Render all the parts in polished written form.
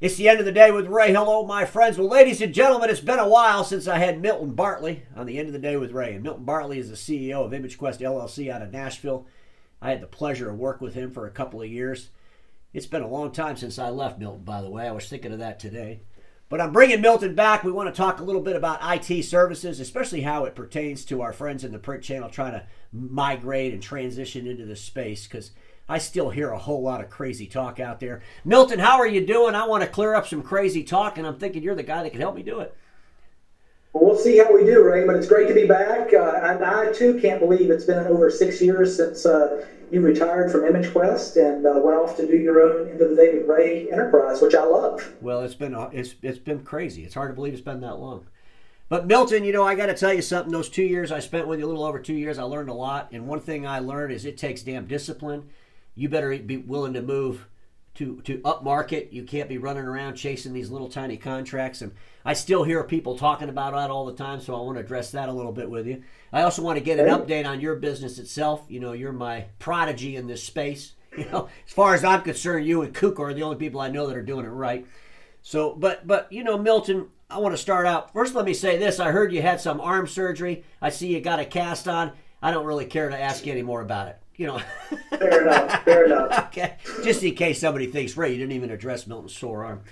It's the end of the day with Ray. Hello, my friends. Well, ladies and gentlemen, it's been a while since I had Milton Bartley on the end of the day with Ray. And Milton Bartley is the CEO of ImageQuest LLC out of Nashville. I had the pleasure of working with him for a couple of years. It's been a long time since I left Milton, by the way. I was thinking of that today. But I'm bringing Milton back. We want to talk a little bit about IT services, especially how it pertains to our friends in the print channel trying to migrate and transition into this space, because I still hear a whole lot of crazy talk out there. Milton, how are you doing? I want to clear up some crazy talk, and I'm thinking you're the guy that can help me do it. Well, we'll see how we do, Ray, but it's great to be back. And I, too, can't believe it's been over 6 years since you retired from ImageQuest and went off to do your own End of the Day with Ray enterprise, which I love. Well, it's been crazy. It's hard to believe it's been that long. But Milton, I got to tell you something. Those 2 years I spent with you, a little over 2 years, I learned a lot. And one thing I learned is it takes damn discipline. You better be willing to move to upmarket. You can't be running around chasing these little tiny contracts. And I still hear people talking about that all the time, so I want to address that a little bit with you. I also want to get an update on your business itself. You're my prodigy in this space. As far as I'm concerned, you and Kuka are the only people I know that are doing it right. So, but Milton, I want to start out. First, let me say this. I heard you had some arm surgery. I see you got a cast on. I don't really care to ask you any more about it. Fair enough. Okay, just in case somebody thinks, Ray, you didn't even address Milton's sore arm.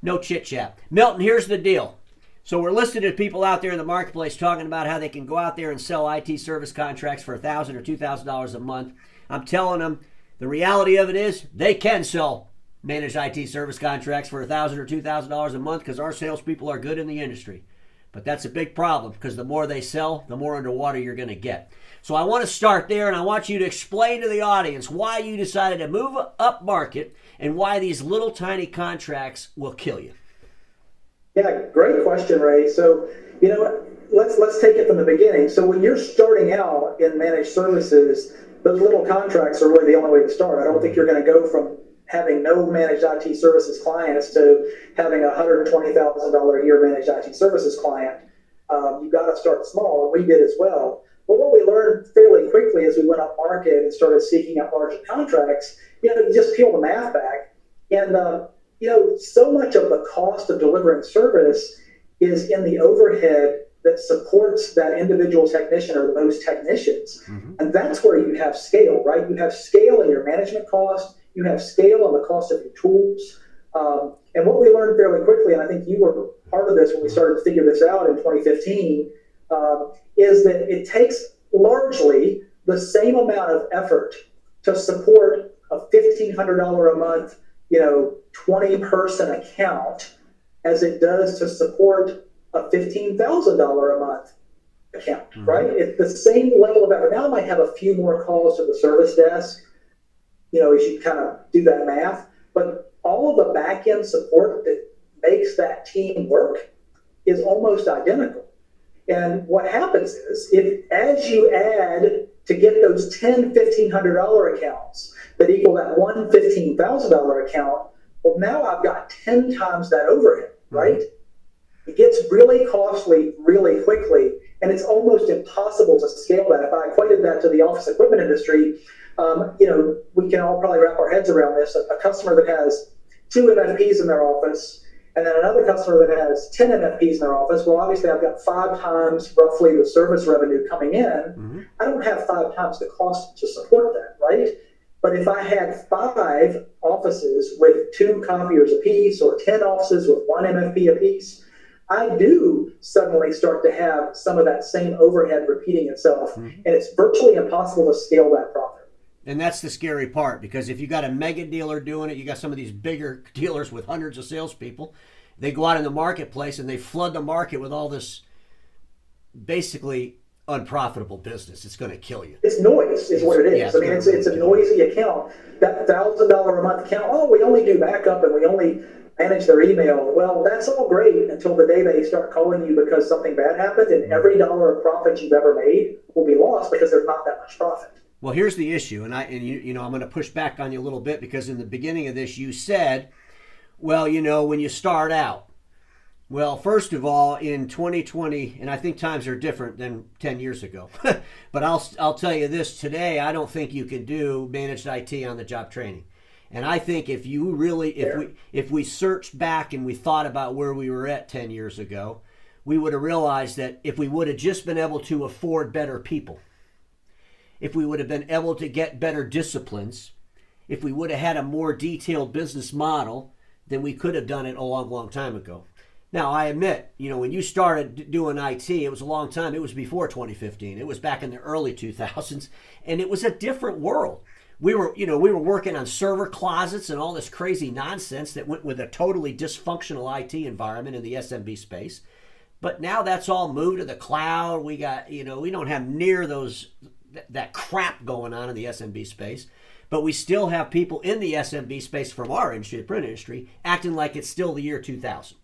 No chit chat. Milton, here's the deal. So we're listening to people out there in the marketplace talking about how they can go out there and sell IT service contracts for $1,000 or $2,000 a month. I'm telling them the reality of it is they can sell managed IT service contracts for $1,000 or $2,000 a month because our salespeople are good in the industry. But that's a big problem because the more they sell, the more underwater you're going to get. So I want to start there, and I want you to explain to the audience why you decided to move up market and why these little tiny contracts will kill you. Yeah, great question, Ray. So, let's take it from the beginning. So when you're starting out in managed services, those little contracts are really the only way to start. I don't think you're going to go from having no managed IT services clients to having a $120,000 a year managed IT services client. You've got to start small, and we did as well. But what we learned fairly quickly as we went up market and started seeking out larger contracts, you just peel the math back. And, so much of the cost of delivering service is in the overhead that supports that individual technician or those technicians. Mm-hmm. And that's where you have scale, right? You have scale in your management cost. You have scale on the cost of your tools. And what we learned fairly quickly, and I think you were part of this when we started to figure this out in 2015, is that it takes largely the same amount of effort to support a $1,500 a month, 20-person account as it does to support a $15,000 a month account, mm-hmm. right? It's the same level of effort. Now I might have a few more calls to the service desk, as you kind of do that math, but all of the back-end support that makes that team work is almost identical. And what happens is, as you add to get those 10 $1,500 accounts that equal that one $15,000 account, well, now I've got 10 times that overhead, right? It gets really costly really quickly, and it's almost impossible to scale that. If I equated that to the office equipment industry, we can all probably wrap our heads around this. A customer that has 2 MFPs in their office, and then another customer that has 10 MFPs in their office, well, obviously I've got 5 times roughly the service revenue coming in. Mm-hmm. I don't have 5 times the cost to support that, right? But if I had 5 offices with 2 copiers apiece or 10 offices with 1 MFP apiece, I do suddenly start to have some of that same overhead repeating itself, mm-hmm. and it's virtually impossible to scale that profit. And that's the scary part, because if you got a mega dealer doing it, you got some of these bigger dealers with hundreds of salespeople, they go out in the marketplace and they flood the market with all this basically unprofitable business. It's going to kill you. It's noise is what it is. Yeah, I mean, it's a noisy account. That $1,000 a month account, we only do backup and we only manage their email. Well, that's all great until the day they start calling you because something bad happened, and every dollar of profit you've ever made will be lost because there's not that much profit. Well, here's the issue, and I'm going to push back on you a little bit, because in the beginning of this you said, well, when you start out, well, first of all, in 2020, and I think times are different than 10 years ago, but I'll tell you this today, I don't think you can do managed IT on the job training. And I think if we searched back and we thought about where we were at 10 years ago, we would have realized that if we would have just been able to afford better people, if we would have been able to get better disciplines, if we would have had a more detailed business model, then we could have done it a long, long time ago. Now, I admit, when you started doing IT, it was a long time. It was before 2015. It was back in the early 2000s, and it was a different world. We were working on server closets and all this crazy nonsense that went with a totally dysfunctional IT environment in the SMB space. But now that's all moved to the cloud. We got, we don't have near that crap going on in the SMB space. But we still have people in the SMB space from our industry, the print industry, acting like it's still the year 2000.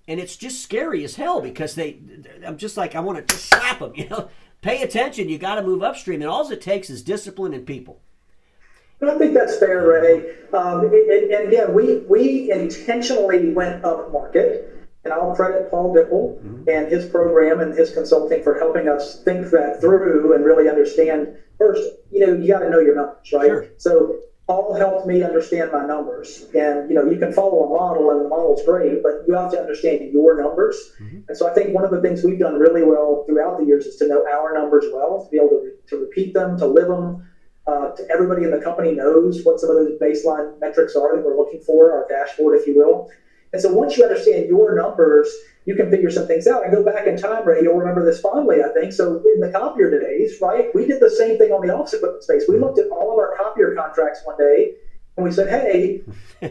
And it's just scary as hell because I'm just like, I want to just slap them, Pay attention, you got to move upstream. And all it takes is discipline and people. I think that's fair, Ray. And again, we intentionally went up market. And I'll credit Paul Dipple and his program and his consulting for helping us think that through and really understand. First, you got to know your numbers, right? Sure. So Paul helped me understand my numbers. And, you can follow a model and the model's great, but you have to understand your numbers. And so I think one of the things we've done really well throughout the years is to know our numbers well, to be able to repeat them, to live them. To everybody in the company knows what some of those baseline metrics are that we're looking for, our dashboard, if you will. And so once you understand your numbers, you can figure some things out. And go back in time, Ray, you'll remember this fondly, I think. So in the copier days, right, we did the same thing on the office equipment space. We looked at all of our copier contracts one day, and we said, hey,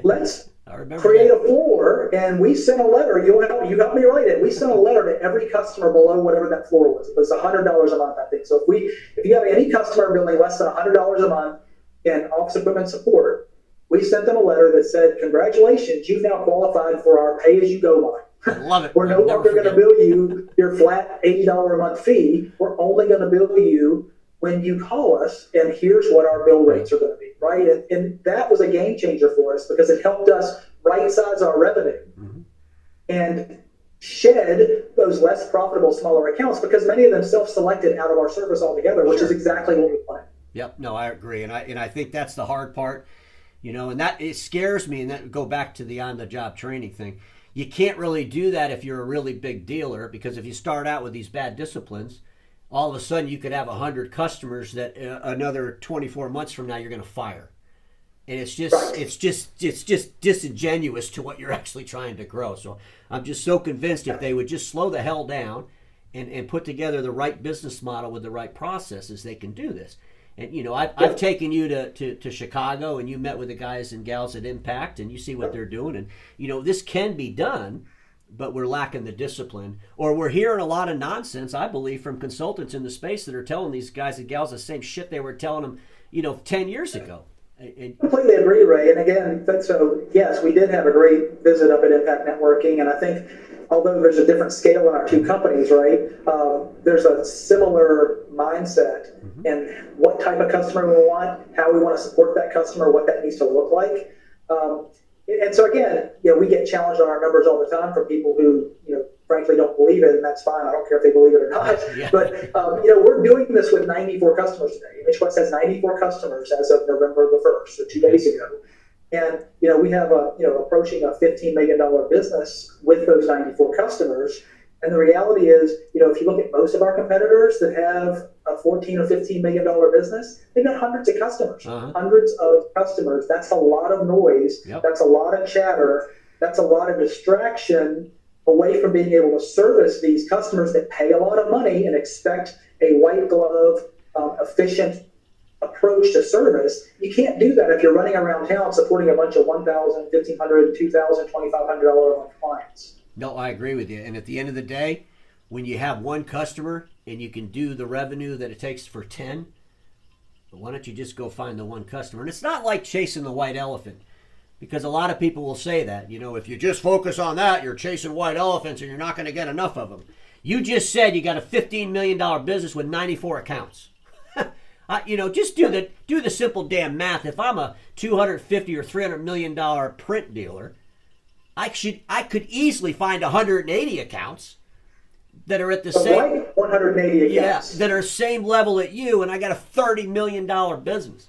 let's create a floor. And we sent a letter. You helped me write it. We sent a letter to every customer below whatever that floor was. It was $100 a month, I think. So if you have any customer billing less than $100 a month in office equipment support, we sent them a letter that said, congratulations, you've now qualified for our pay-as-you-go line. I love it. We're no longer going to bill you your flat $80 a month fee. We're only going to bill you when you call us, and here's what our bill rates are going to be, right? And that was a game changer for us because it helped us right-size our revenue and shed those less profitable, smaller accounts because many of them self-selected out of our service altogether, which is exactly what we planned. Yep, no, I agree. And I think that's the hard part. And that it scares me, and that go back to the on-the-job training thing. You can't really do that if you're a really big dealer, because if you start out with these bad disciplines, all of a sudden you could have 100 customers that another 24 months from now you're going to fire, and it's just disingenuous to what you're actually trying to grow. So I'm just so convinced if they would just slow the hell down and put together the right business model with the right processes, they can do this. And, I've taken you to Chicago, and you met with the guys and gals at Impact, and you see what they're doing. And, this can be done, but we're lacking the discipline. Or we're hearing a lot of nonsense, I believe, from consultants in the space that are telling these guys and gals the same shit they were telling them, 10 years ago. I completely agree, Ray. And again, yes, we did have a great visit up at Impact Networking. And I think, although there's a different scale in our two companies, right, there's a similar mindset in what type of customer we want, how we want to support that customer, what that needs to look like. And so again, we get challenged on our numbers all the time from people who, frankly don't believe it, and that's fine. I don't care if they believe it or not. Yeah. But, we're doing this with 94 customers today. ImageQuest has 94 customers as of November the 1st, so 2 days ago. And, we have approaching a $15 million business with those 94 customers. And the reality is, if you look at most of our competitors that have a $14 or $15 million business, they've got hundreds of customers, hundreds of customers. That's a lot of noise. Yep. That's a lot of chatter. That's a lot of distraction away from being able to service these customers that pay a lot of money and expect a white glove, efficient approach to service. You can't do that if you're running around town supporting a bunch of $1,000, $1,500, $2,000, $2,500 a month clients. No, I agree with you. And at the end of the day, when you have one customer and you can do the revenue that it takes for 10, why don't you just go find the one customer? And it's not like chasing the white elephant, because a lot of people will say that, if you just focus on that, you're chasing white elephants and you're not going to get enough of them. You just said you got a $15 million business with 94 accounts. Just do the simple damn math. If I'm a $250 or $300 million print dealer, I could easily find 180 accounts that are at the same 180 accounts. Yeah, that are same level at you, and I got a $30 million business.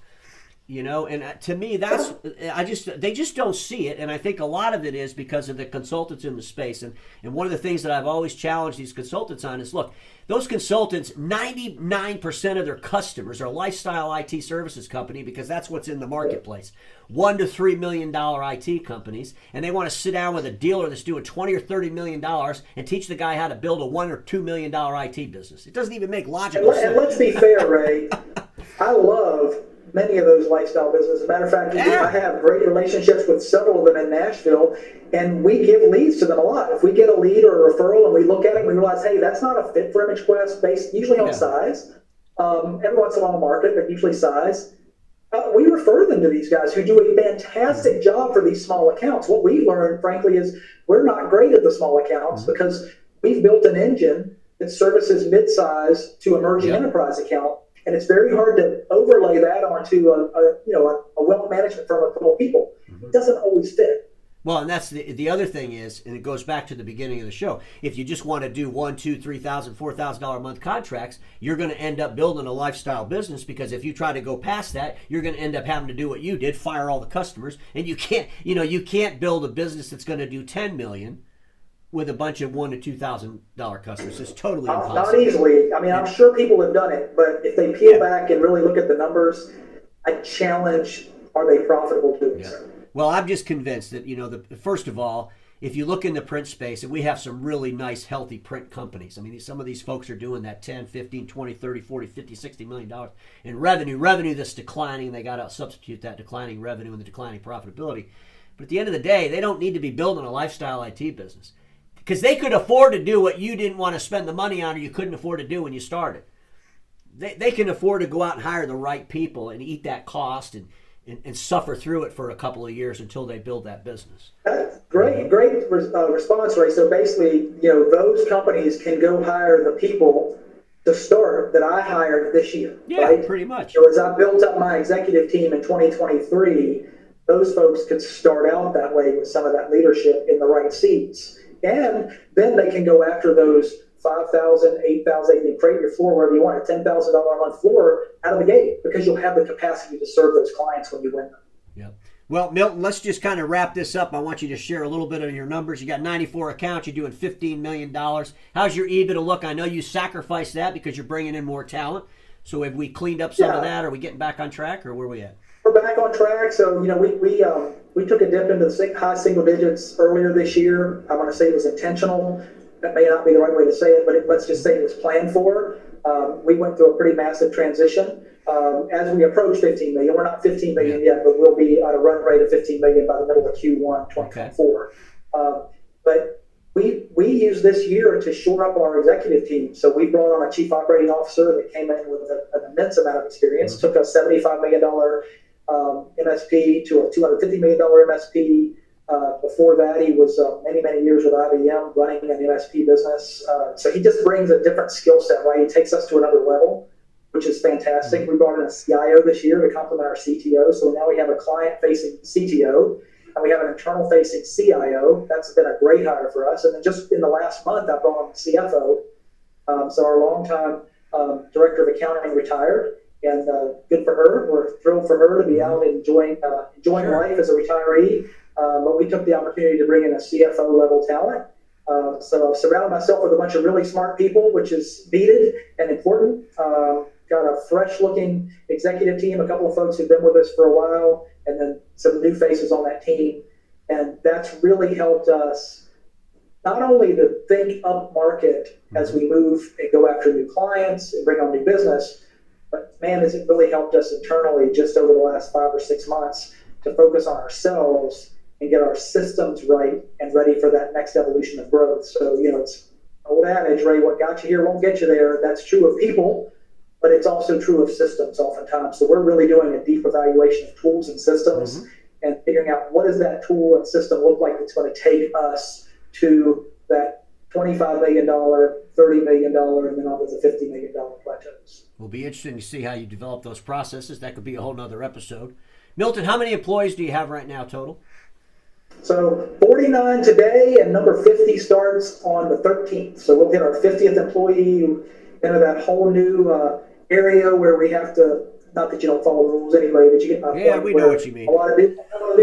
And to me, they just don't see it. And I think a lot of it is because of the consultants in the space. And one of the things that I've always challenged these consultants on is, look, those consultants, 99% of their customers are lifestyle IT services company, because that's what's in the marketplace. $1 to $3 million IT companies, and they want to sit down with a dealer that's doing $20 or $30 million and teach the guy how to build a $1 or $2 million IT business. It doesn't even make logical sense. And let's be fair, Ray. I love many of those lifestyle businesses. As a matter of fact, I have great relationships with several of them in Nashville, and we give leads to them a lot. If we get a lead or a referral and we look at it and we realize, hey, that's not a fit for ImageQuest, based usually on size. Every once in a while market, but usually size. We refer them to these guys who do a fantastic job for these small accounts. What we learned, frankly, is we're not great at the small accounts because we've built an engine that services mid-size to emerging enterprise account. And it's very hard to overlay that onto a wealth management firm with 12 people. It doesn't always fit. Well, and that's the other thing is, and it goes back to the beginning of the show, if you just want to do $1,000, $2,000, $3,000, $4,000 a month contracts, you're going to end up building a lifestyle business, because if you try to go past that, you're going to end up having to do what you did, fire all the customers, and you can't build a business that's going to do $10 million with a bunch of $1,000 to $2,000 customers. It's totally impossible. Not easily. I mean, I'm sure people have done it, but if they peel back and really look at the numbers, I challenge, are they profitable doing so? Well, I'm just convinced that, first of all, if you look in the print space, and we have some really nice, healthy print companies. I mean, some of these folks are doing that 10, 15, 20, 30, 40, 50, $60 million in revenue that's declining. They got to substitute that declining revenue and the declining profitability. But at the end of the day, they don't need to be building a lifestyle IT business, because they could afford to do what you didn't want to spend the money on, or you couldn't afford to do when you started. They can afford to go out and hire the right people and eat that cost and suffer through it for a couple of years until they build that business. That's great response, Ray. So basically, those companies can go hire the people to start that I hired this year. Yeah, right? Pretty much. So as I built up my executive team in 2023, those folks could start out that way with some of that leadership in the right seats. And then they can go after those 5,000, 8,000, you can create your floor wherever you want, a $10,000 a month floor out of the gate, because you'll have the capacity to serve those clients when you win them. Yeah. Well, Milton, let's just kind of wrap this up. I want you to share a little bit of your numbers. You got 94 accounts. You're doing $15 million. How's your EBITDA look? I know you sacrificed that because you're bringing in more talent. So have we cleaned up some of that? Are we getting back on track, or where are we at? We're back on track. So, we took a dip into the high single digits earlier this year. I want to say it was intentional. That may not be the right way to say it, but let's just say it was planned for. We went through a pretty massive transition. As we approach 15 million, we're not 15 million yet, but we'll be at a run rate of 15 million by the middle of Q1 2024. But we used this year to shore up our executive team. So we brought on a chief operating officer that came in with an immense amount of experience, took a $75 million MSP to a $250 million MSP. Before that, he was many years with IBM running an MSP business. So he just brings a different skill set, right? He takes us to another level, which is fantastic. We brought in a CIO this year to complement our CTO. So now we have a client-facing CTO, and we have an internal-facing CIO. That's been a great hire for us. And then just in the last month, I brought on the CFO. So our longtime director of accounting retired. And good for her. We're thrilled for her to be out and enjoying life as a retiree. But we took the opportunity to bring in a CFO level talent. So I've surrounded myself with a bunch of really smart people, which is needed and important. Got a fresh looking executive team, a couple of folks who've been with us for a while, and then some new faces on that team. And that's really helped us not only to think up market as we move and go after new clients and bring on new business, but man, has it really helped us internally just over the last 5 or 6 months to focus on ourselves and get our systems right and ready for that next evolution of growth. So, it's an old adage, Ray, what got you here won't get you there. That's true of people, but it's also true of systems oftentimes. So we're really doing a deep evaluation of tools and systems and figuring out what does that tool and system look like that's going to take us to that $25 million, $30 million, and then on to the $50 million plateaus. Will be interesting to see how you develop those processes. That could be a whole nother episode. Milton, how many employees do you have right now total? So 49 today, and number 50 starts on the 13th. So we'll get our 50th employee into that whole new area where we have to not that you don't follow the rules anyway, but you get my point. Yeah, we know what you mean. A lot of new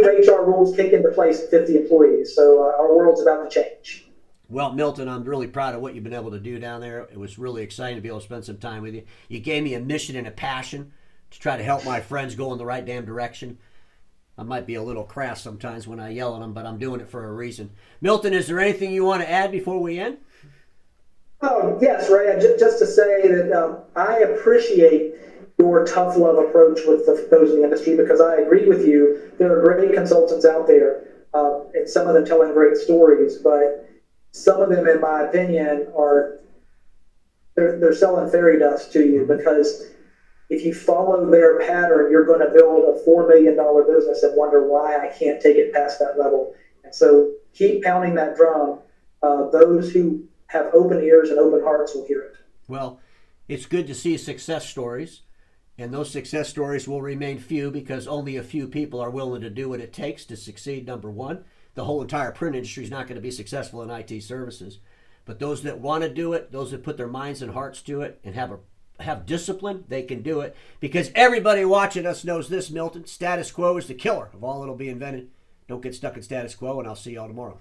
HR rules kick into place at 50 employees, so our world's about to change. Well, Milton, I'm really proud of what you've been able to do down there. It was really exciting to be able to spend some time with you. You gave me a mission and a passion to try to help my friends go in the right damn direction. I might be a little crass sometimes when I yell at them, but I'm doing it for a reason. Milton, is there anything you want to add before we end? Yes, Ray. Just to say that I appreciate your tough love approach with those in the industry, because I agree with you. There are great consultants out there, and some of them telling great stories, but some of them, in my opinion, they're selling fairy dust to you, because if you follow their pattern, you're going to build a $4 million business and wonder why I can't take it past that level. And so keep pounding that drum. Those who have open ears and open hearts will hear it. Well, it's good to see success stories, and those success stories will remain few because only a few people are willing to do what it takes to succeed, number one. The whole entire print industry is not going to be successful in IT services. But those that want to do it, those that put their minds and hearts to it and have discipline, they can do it. Because everybody watching us knows this, Milton. Status quo is the killer of all that'll be invented. Don't get stuck in status quo, and I'll see y'all tomorrow.